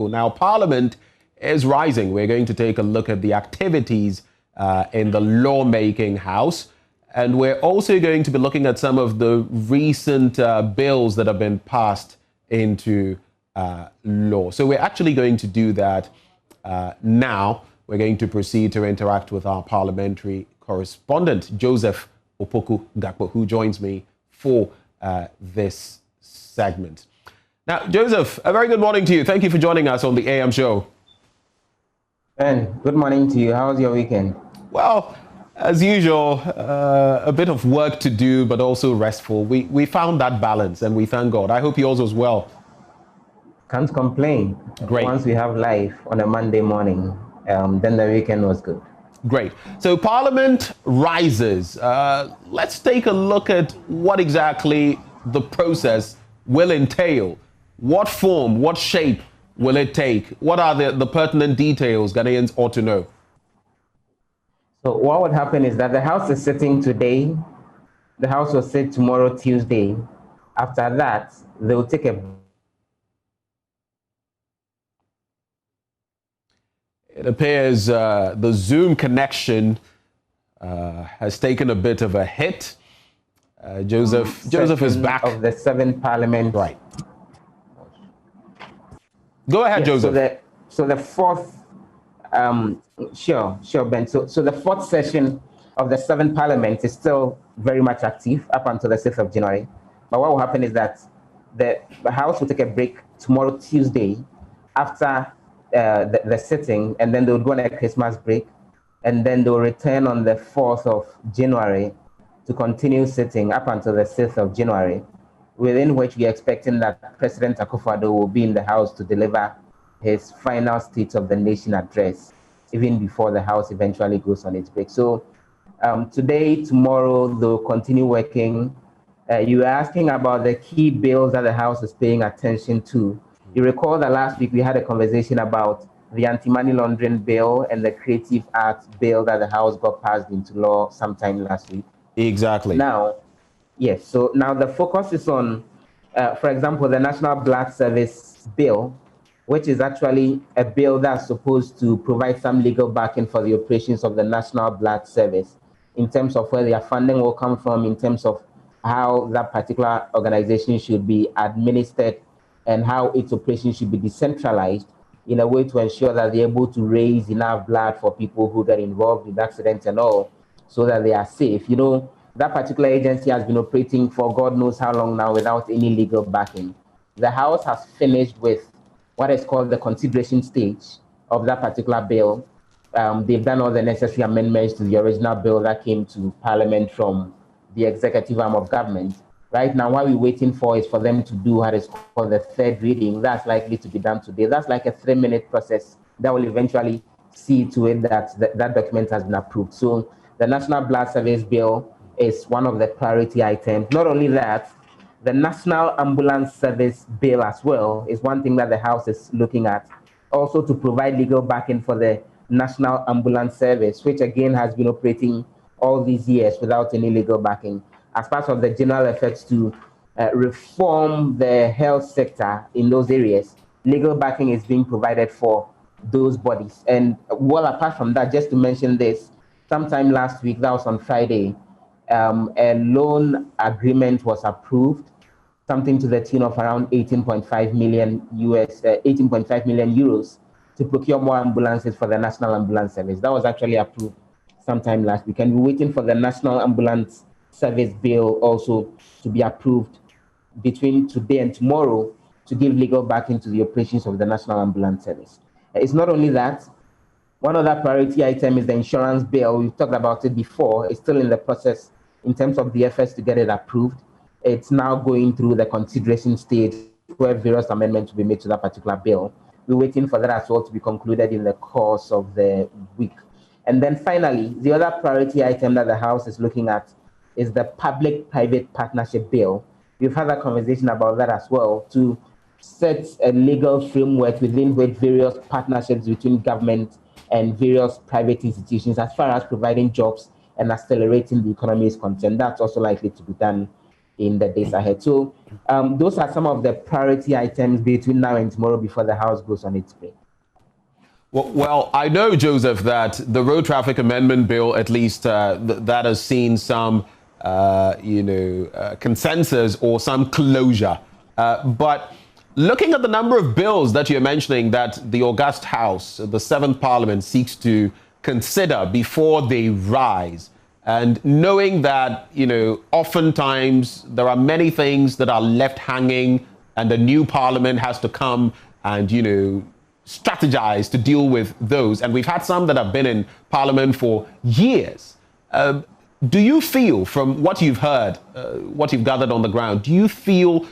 Now, Parliament is rising. We're going to take a look at the activities in the lawmaking house. And we're also going to be looking at some of the recent bills that have been passed into law. So we're actually going to do that now. We're going to proceed to interact with our parliamentary correspondent, Joseph Opoku Gakpo, who joins me for this segment. Now, Joseph, a very good morning to you. Thank you for joining us on the AM show. Ben, good morning to you. How was your weekend? Well, as usual, a bit of work to do, but also restful. We found that balance, and we thank God. I hope yours as well. Can't complain. Great. Once we have life on a Monday morning, then the weekend was good. Great. So Parliament rises. Let's take a look at what exactly the process will entail. What form, what shape will it take? What are the pertinent details Ghanaians ought to know? So what would happen is that the House is sitting today. The House will sit tomorrow, Tuesday. After that, they will take a... It appears the Zoom connection has taken a bit of a hit. Joseph is back. Of the 7th Parliament. Right. Go ahead, yes, Joseph. So the fourth, sure, Ben. So the fourth session of the 7th Parliament is still very much active up until the 6th of January. But what will happen is that the House will take a break tomorrow, Tuesday, after the sitting, and then they will go on a Christmas break, and then they will return on the 4th of January to continue sitting up until the 6th of January, within which we are expecting that President Akufo-Addo will be in the House to deliver his final State of the Nation address, even before the House eventually goes on its break. So today, tomorrow, they'll continue working. You were asking about the key bills that the House is paying attention to. You recall that last week we had a conversation about the anti-money laundering bill and the creative arts bill that the House got passed into law sometime last week. Exactly. Now, yes, so now the focus is on, for example, the National Blood Service Bill, which is actually a bill that's supposed to provide some legal backing for the operations of the National Blood Service in terms of where their funding will come from, in terms of how that particular organization should be administered and how its operations should be decentralized in a way to ensure that they're able to raise enough blood for people who get involved in accidents and all, so that they are safe. You know, that particular agency has been operating for God knows how long now without any legal backing. The House has finished with what is called the consideration stage of that particular bill. They've done all the necessary amendments to the original bill that came to Parliament from the executive arm of government. Right now, what we're waiting for is for them to do what is called the third reading. That's likely to be done today. That's like a 3-minute process that will eventually see to it that that document has been approved. So the National Blood Service Bill is one of the priority items. Not only that, the National Ambulance Service Bill as well is one thing that the House is looking at, also to provide legal backing for the National Ambulance Service, which again has been operating all these years without any legal backing. As part of the general efforts to reform the health sector in those areas, legal backing is being provided for those bodies. And well, apart from that, just to mention this, sometime last week, that was on Friday, a loan agreement was approved, something to the tune of around 18.5 million euros to procure more ambulances for the National Ambulance Service. That was actually approved sometime last week. And we're waiting for the National Ambulance Service Bill also to be approved between today and tomorrow to give legal backing to the operations of the National Ambulance Service. It's not only that. One other priority item is the insurance bill. We've talked about it before. It's still in the process in terms of the efforts to get it approved. It's now going through the consideration stage where various amendments will be made to that particular bill. We're waiting for that as well to be concluded in the course of the week. And then finally, the other priority item that the House is looking at is the Public-Private Partnership Bill. We've had a conversation about that as well, to set a legal framework within which various partnerships between government and various private institutions as far as providing jobs and accelerating the economy is concerned. That's also likely to be done in the days ahead. So those are some of the priority items between now and tomorrow before the House goes on its break. Well, I know, Joseph, that the Road Traffic Amendment Bill, at least that has seen some, consensus or some closure. But looking at the number of bills that you're mentioning that the August House, the Seventh Parliament, seeks to consider before they rise, and knowing that, oftentimes there are many things that are left hanging and the new Parliament has to come and, strategize to deal with those. And we've had some that have been in Parliament for years. Do you feel, from what you've heard, what you've gathered on the ground, do you feel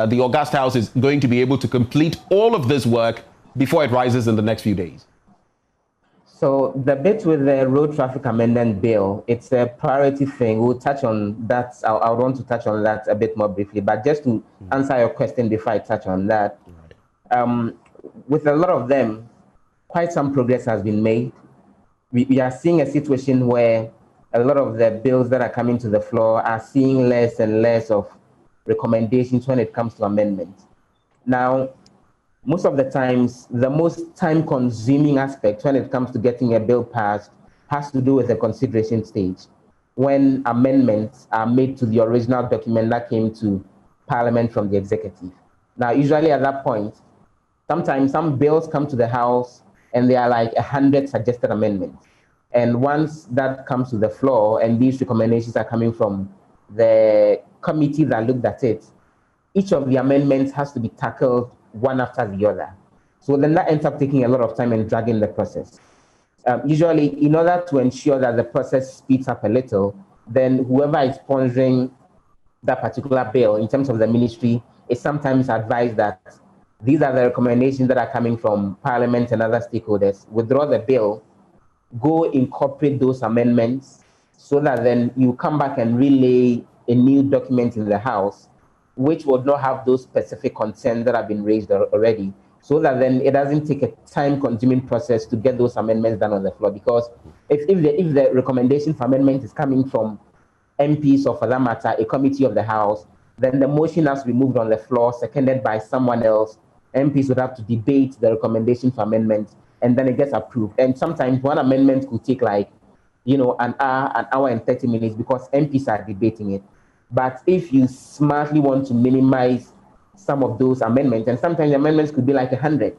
the August House is going to be able to complete all of this work before it rises in the next few days? So the bit with the Road Traffic Amendment Bill, it's a priority thing. We'll touch on that. I want to touch on that a bit more briefly. But just to answer your question before I touch on that, with a lot of them, quite some progress has been made. We are seeing a situation where a lot of the bills that are coming to the floor are seeing less and less of recommendations when it comes to amendments. Now, most of the times, the most time-consuming aspect when it comes to getting a bill passed has to do with the consideration stage, when amendments are made to the original document that came to Parliament from the executive. Now, usually at that point, sometimes some bills come to the House and there are like 100 suggested amendments. And once that comes to the floor and these recommendations are coming from the committee that looked at it, each of the amendments has to be tackled one after the other. So then that ends up taking a lot of time and dragging the process. Usually, in order to ensure that the process speeds up a little, then whoever is sponsoring that particular bill in terms of the ministry is sometimes advised that these are the recommendations that are coming from Parliament and other stakeholders. Withdraw the bill, go incorporate those amendments so that then you come back and relay a new document in the House, which would not have those specific concerns that have been raised already, so that then it doesn't take a time-consuming process to get those amendments done on the floor. Because if the recommendation for amendment is coming from MPs or, for that matter, a committee of the House, then the motion has to be moved on the floor, seconded by someone else. MPs would have to debate the recommendation for amendment, and then it gets approved. And sometimes one amendment could take like, an hour and 30 minutes because MPs are debating it. But if you smartly want to minimize some of those amendments, and sometimes the amendments could be like 100,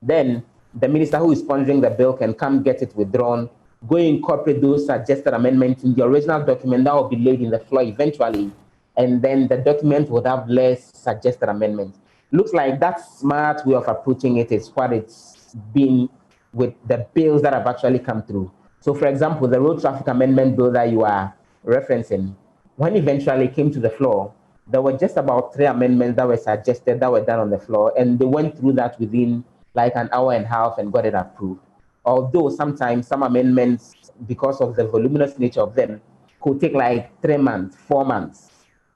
then the minister who is sponsoring the bill can come get it withdrawn, go incorporate those suggested amendments in the original document that will be laid in the floor eventually, and then the document would have less suggested amendments. Looks like that smart way of approaching it is what it's been with the bills that have actually come through. So, for example, the Road Traffic Amendment Bill that you are referencing, when eventually came to the floor, there were just about 3 amendments that were suggested that were done on the floor, and they went through that within like an hour and a half and got it approved. Although sometimes some amendments, because of the voluminous nature of them, could take like 3 months, 4 months.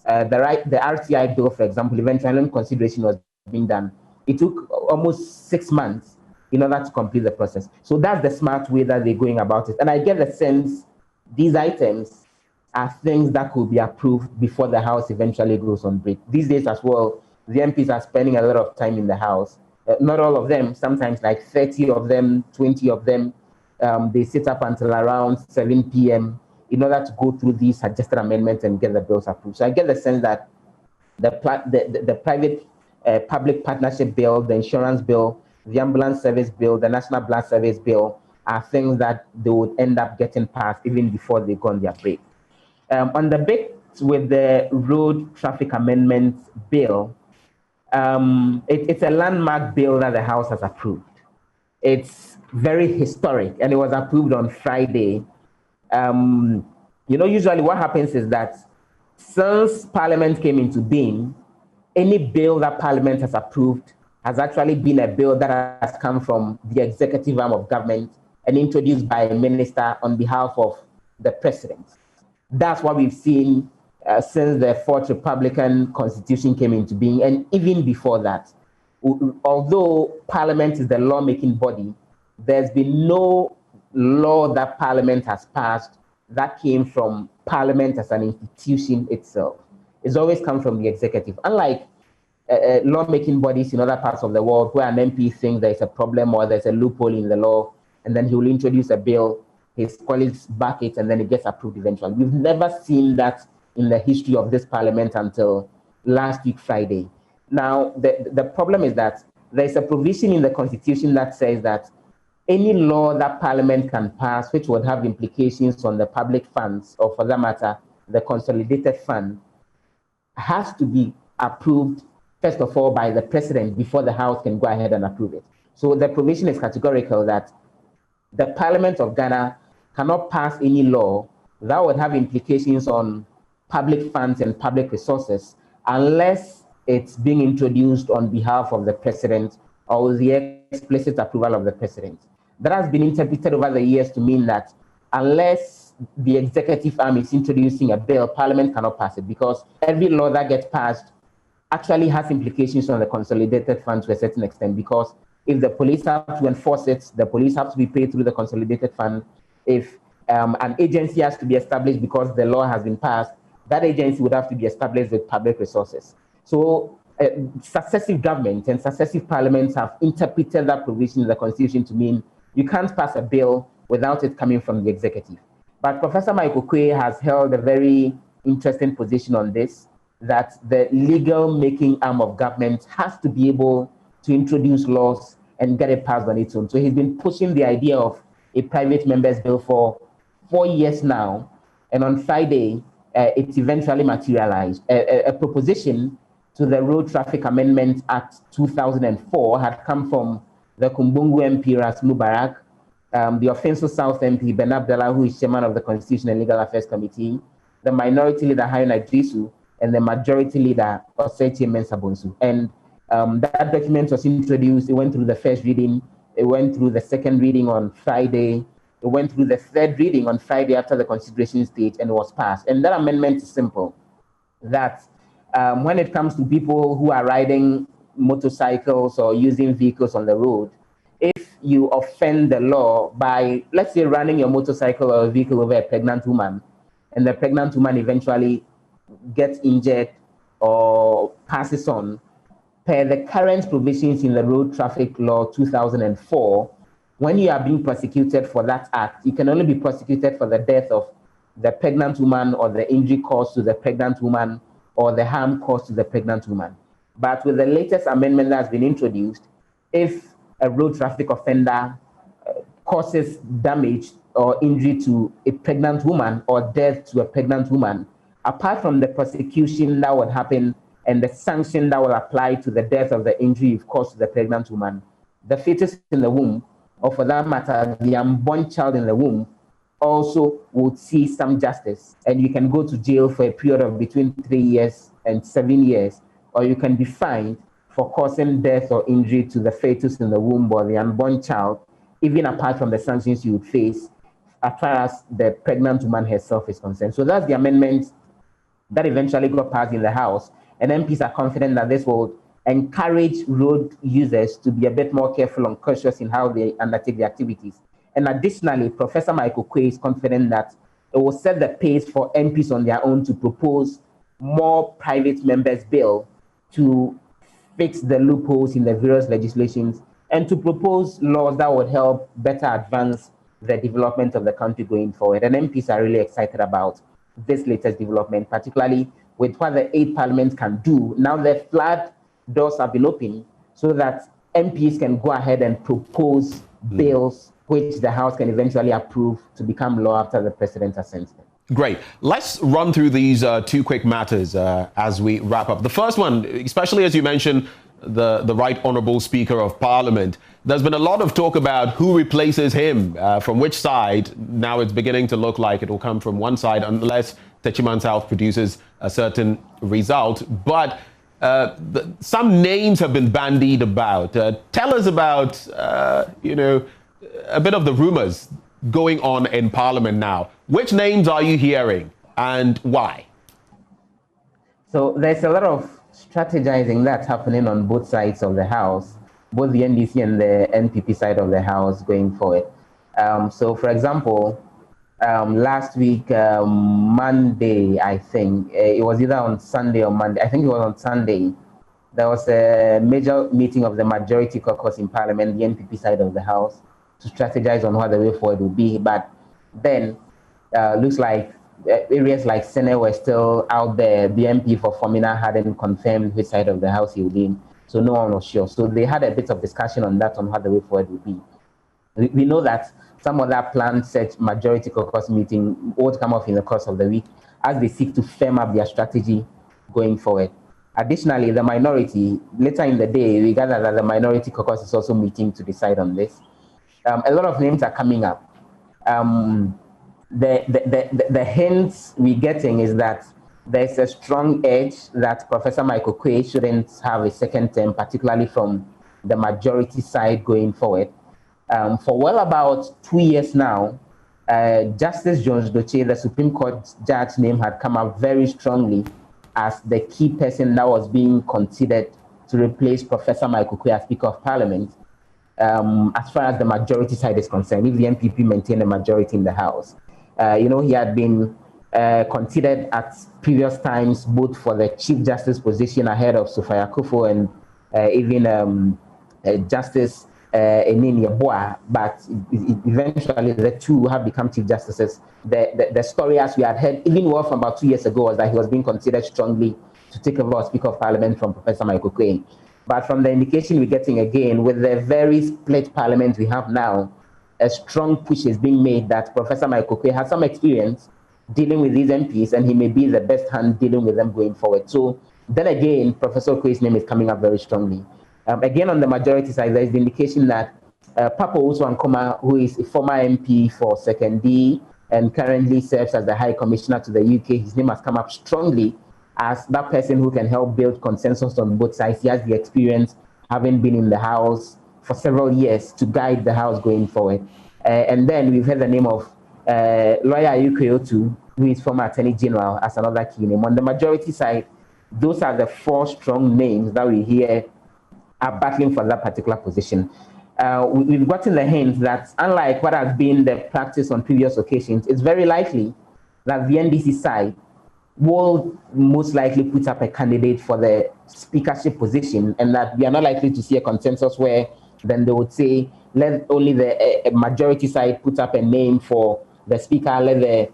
The RTI bill, for example, eventually consideration was being done. It took almost 6 months in order to complete the process. So that's the smart way that they're going about it. And I get the sense these items are things that could be approved before the House eventually goes on break. These days as well, the MPs are spending a lot of time in the House. Not all of them, sometimes like 30 of them, 20 of them, they sit up until around 7 p.m. in order to go through these suggested amendments and get the bills approved. So I get the sense that the private public partnership bill, the insurance bill, the ambulance service bill, the national blood service bill are things that they would end up getting passed even before they go on their break. On the bit with the Road Traffic Amendment Bill, it's a landmark bill that the House has approved. It's very historic, and it was approved on Friday. Usually what happens is that since Parliament came into being, any bill that Parliament has approved has actually been a bill that has come from the executive arm of government and introduced by a minister on behalf of the president. That's what we've seen since the Fourth Republican Constitution came into being, and even before that. Although Parliament is the lawmaking body, there's been no law that Parliament has passed that came from Parliament as an institution itself. it's always come from the executive. Unlike lawmaking bodies in other parts of the world where an MP thinks there's a problem or there's a loophole in the law, and then he will introduce a bill, his colleagues back it, and then it gets approved eventually. We've never seen that in the history of this parliament until last week, Friday. Now, the problem is that there's a provision in the Constitution that says that any law that Parliament can pass, which would have implications on the public funds, or for that matter, the consolidated fund, has to be approved, first of all, by the President before the House can go ahead and approve it. So the provision is categorical that the Parliament of Ghana cannot pass any law that would have implications on public funds and public resources unless it's being introduced on behalf of the President or with the explicit approval of the President. That has been interpreted over the years to mean that unless the executive arm is introducing a bill, Parliament cannot pass it, because every law that gets passed actually has implications on the consolidated fund to a certain extent, because if the police have to enforce it, the police have to be paid through the consolidated fund. If an agency has to be established because the law has been passed, that agency would have to be established with public resources. So successive governments and successive parliaments have interpreted that provision in the Constitution to mean you can't pass a bill without it coming from the executive. But Professor Mike Oquaye has held a very interesting position on this, that the legal making arm of government has to be able to introduce laws and get it passed on its own. So he's been pushing the idea of a private member's bill for 4 years now. And on Friday, it eventually materialized. A proposition to the Road Traffic Amendment Act 2004 had come from the Kumbungu MP Ras Mubarak, the Offenso South MP Ben Abdallah, who is chairman of the Constitution and Legal Affairs Committee, the minority leader Haruna Idrisu, and the majority leader Osei Mensah Bonsu. And that document was introduced. It went through the first reading. It went through the second reading on Friday. It went through the third reading on Friday after the consideration stage, and it was passed. And that amendment is simple, that when it comes to people who are riding motorcycles or using vehicles on the road, if you offend the law by, let's say, running your motorcycle or a vehicle over a pregnant woman, and the pregnant woman eventually gets injured or passes on, per the current provisions in the Road Traffic Law 2004, when you are being prosecuted for that act, you can only be prosecuted for the death of the pregnant woman or the injury caused to the pregnant woman or the harm caused to the pregnant woman. But with the latest amendment that has been introduced, if a road traffic offender causes damage or injury to a pregnant woman or death to a pregnant woman, apart from the prosecution that would happen and the sanction that will apply to the death of the injury you've caused to the pregnant woman, the fetus in the womb, or for that matter, the unborn child in the womb, also would see some justice. And you can go to jail for a period of between 3 years and 7 years, or you can be fined for causing death or injury to the fetus in the womb or the unborn child, even apart from the sanctions you would face as far as the pregnant woman herself is concerned. So that's the amendment that eventually got passed in the House. And MPs are confident that this will encourage road users to be a bit more careful and cautious in how they undertake the activities. And additionally, Professor Mike Oquaye is confident that it will set the pace for MPs on their own to propose more private members' bill to fix the loopholes in the various legislations and to propose laws that would help better advance the development of the country going forward. And MPs are really excited about this latest development, particularly with what the 8 parliaments can do. Now the flood doors have been opened so that MPs can go ahead and propose bills which the House can eventually approve to become law after the President assents them. Great. Let's run through these 2 quick matters as we wrap up. The first one, especially as you mentioned, the Right Honourable Speaker of Parliament, there's been a lot of talk about who replaces him, from which side. Now it's beginning to look like it will come from one side unless Techiman South produces a certain result. But some names have been bandied about. Tell us about, a bit of the rumors going on in Parliament now. Which names are you hearing and why? So there's a lot of strategizing that's happening on both sides of the House, both the NDC and the NPP side of the House going forward. So, for example, last week, Monday, I think. It was either on Sunday or Monday. I think it was on Sunday. There was a major meeting of the majority caucus in Parliament, the NPP side of the House, to strategize on what the way forward would be. But then, looks like areas like Senate were still out there. The MP for Fomina hadn't confirmed which side of the House he would be in, so no one was sure. So they had a bit of discussion on that, on what the way forward would be. We know that some other planned such majority caucus meeting would come off in the course of the week as they seek to firm up their strategy going forward. Additionally, the minority, later in the day, we gather that the minority caucus is also meeting to decide on this. A lot of names are coming up. The hints we're getting is that there's a strong edge that Professor Michael Quaye shouldn't have a second term, particularly from the majority side going forward. For well about 2 years now, Justice Jones Doche, the Supreme Court judge name, had come up very strongly as the key person that was being considered to replace Professor Michael Quaye as Speaker of Parliament, as far as the majority side is concerned, if the NPP maintain a majority in the House. He had been considered at previous times, both for the Chief Justice position ahead of Sophia Akufo and even Justice Enini Yeboah, but eventually the two have become Chief Justices. The story, as we had heard, even more from about 2 years ago, was that he was being considered strongly to take over as Speaker of Parliament from Professor Michael Quaye. But from the indication we're getting again, with the very split Parliament we have now, a strong push is being made that Professor Michael Quaye has some experience dealing with these MPs, and he may be the best hand dealing with them going forward. So then again, Professor Quaye's name is coming up very strongly. Again, on the majority side, there is the indication that Papa Owusu-Ankoma, who is a former MP for Second D and currently serves as the High Commissioner to the UK, his name has come up strongly as that person who can help build consensus on both sides. He has the experience, having been in the House for several years, to guide the House going forward. And then we've heard the name of Lawyer Ayu Koyiotu, who is former Attorney General, as another key name. On the majority side, those are the four strong names that we hear are battling for that particular position. We've gotten the hint that, unlike what has been the practice on previous occasions, it's very likely that the NDC side will most likely put up a candidate for the speakership position, and that we are not likely to see a consensus where then they would say, let only the majority side put up a name for the speaker, let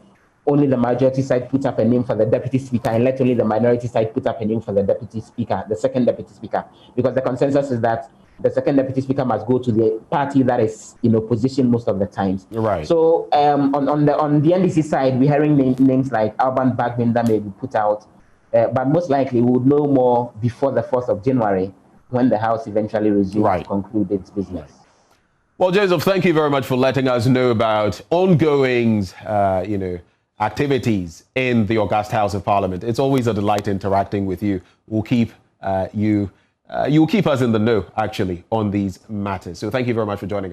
only the majority side put up a name for the deputy speaker, and let only the minority side put up a name for the deputy speaker, the second deputy speaker, because the consensus is that the second deputy speaker must go to the party that is in opposition most of the times. Right. So on the NDC side, we're hearing names like Alban Bagbin that may be put out, but most likely we would know more before the 4th of January when the House eventually resumes to conclude its business. Well, Joseph, thank you very much for letting us know about ongoing, activities in the August House of Parliament. It's always a delight interacting with you. We'll keep you'll keep us in the know, actually, on these matters. So thank you very much for joining us.